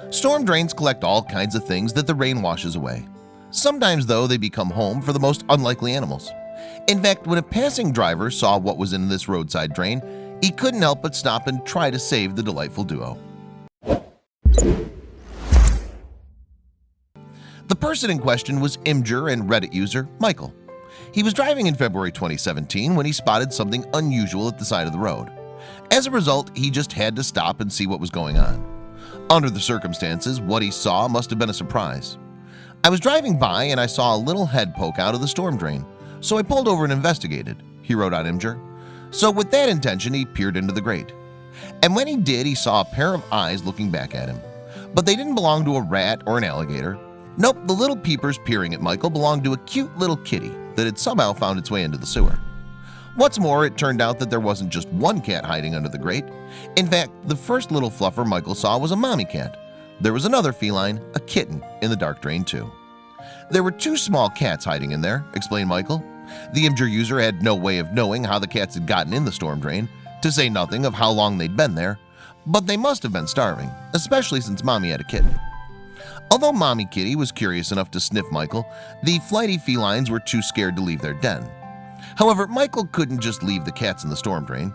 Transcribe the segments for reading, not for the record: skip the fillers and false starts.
Storm drains collect all kinds of things that the rain washes away. Sometimes, though, they become home for the most unlikely animals. In fact, when a passing driver saw what was in this roadside drain, he couldn't help but stop and try to save the delightful duo. The person in question was Imgur and Reddit user Michael. He was driving in February 2017 when he spotted something unusual at the side of the road. As a result, he just had to stop and see what was going on. Under the circumstances, what he saw must have been a surprise. "I was driving by and I saw a little head poke out of the storm drain, so I pulled over and investigated," he wrote on Imgur. So with that intention, he peered into the grate. And when he did, he saw a pair of eyes looking back at him. But they didn't belong to a rat or an alligator. Nope, the little peepers peering at Michael belonged to a cute little kitty that had somehow found its way into the sewer. What's more, it turned out that there wasn't just one cat hiding under the grate. In fact, the first little fluffer Michael saw was a mommy cat. There was another feline, a kitten, in the dark drain too. "There were two small cats hiding in there," explained Michael. The Imgur user had no way of knowing how the cats had gotten in the storm drain, to say nothing of how long they'd been there, but they must have been starving, especially since mommy had a kitten. Although mommy kitty was curious enough to sniff Michael, the flighty felines were too scared to leave their den. However, Michael couldn't just leave the cats in the storm drain.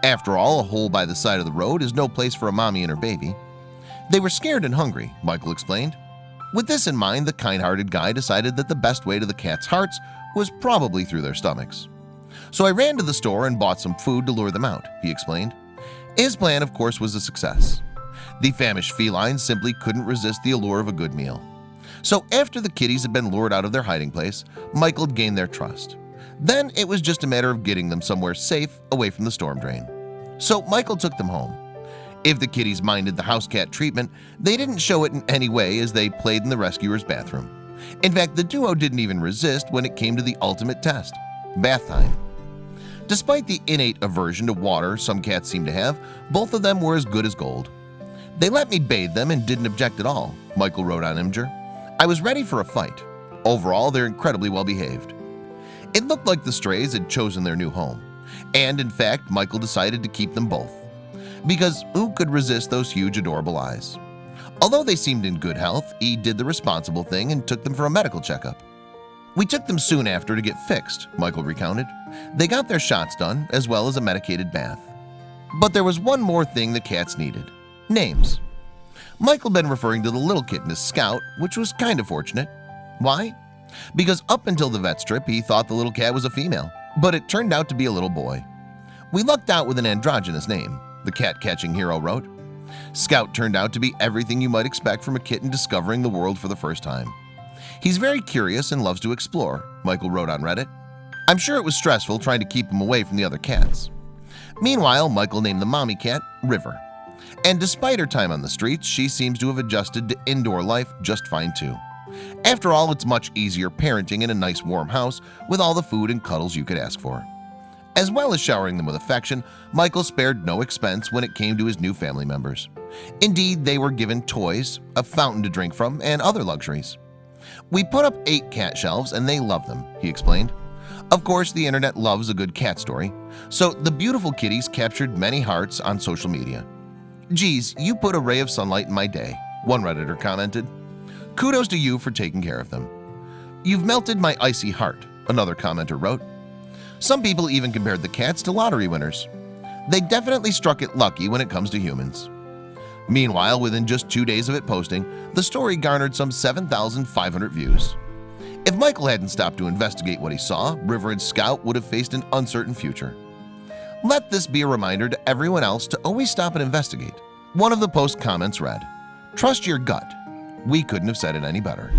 After all, a hole by the side of the road is no place for a mommy and her baby. "They were scared and hungry," Michael explained. With this in mind, the kind-hearted guy decided that the best way to the cats' hearts was probably through their stomachs. "So I ran to the store and bought some food to lure them out," he explained. His plan, of course, was a success. The famished felines simply couldn't resist the allure of a good meal. So after the kitties had been lured out of their hiding place, Michael gained their trust. Then it was just a matter of getting them somewhere safe away from the storm drain. So Michael took them home. If the kitties minded the house cat treatment, they didn't show it in any way as they played in the rescuer's bathroom. In fact, the duo didn't even resist when it came to the ultimate test – bath time. Despite the innate aversion to water some cats seem to have, both of them were as good as gold. "They let me bathe them and didn't object at all," Michael wrote on Imgur. "I was ready for a fight. Overall, they're incredibly well behaved." It looked like the strays had chosen their new home. And in fact, Michael decided to keep them both. Because who could resist those huge adorable eyes? Although they seemed in good health, he did the responsible thing and took them for a medical checkup. "We took them soon after to get fixed," Michael recounted. "They got their shots done, as well as a medicated bath. But there was one more thing the cats needed: names." Michael had been referring to the little kitten as Scout, which was kind of fortunate. Why? Because up until the vet trip, he thought the little cat was a female, but it turned out to be a little boy. "We lucked out with an androgynous name," the cat-catching hero wrote. Scout turned out to be everything you might expect from a kitten discovering the world for the first time. "He's very curious and loves to explore," Michael wrote on Reddit. "I'm sure it was stressful trying to keep him away from the other cats." Meanwhile, Michael named the mommy cat River. And despite her time on the streets, she seems to have adjusted to indoor life just fine too. After all, it's much easier parenting in a nice warm house with all the food and cuddles you could ask for. As well as showering them with affection, Michael spared no expense when it came to his new family members. Indeed, they were given toys, a fountain to drink from, and other luxuries. "We put up 8 cat shelves and they love them," he explained. Of course, the internet loves a good cat story, so the beautiful kitties captured many hearts on social media. "Geez, you put a ray of sunlight in my day," one Redditor commented. "Kudos to you for taking care of them." "You've melted my icy heart," another commenter wrote. Some people even compared the cats to lottery winners. "They definitely struck it lucky when it comes to humans." Meanwhile, within just 2 days of it posting, the story garnered some 7,500 views. If Michael hadn't stopped to investigate what he saw, River and Scout would have faced an uncertain future. Let this be a reminder to everyone else to always stop and investigate. One of the post comments read, "Trust your gut. We couldn't have said it any better."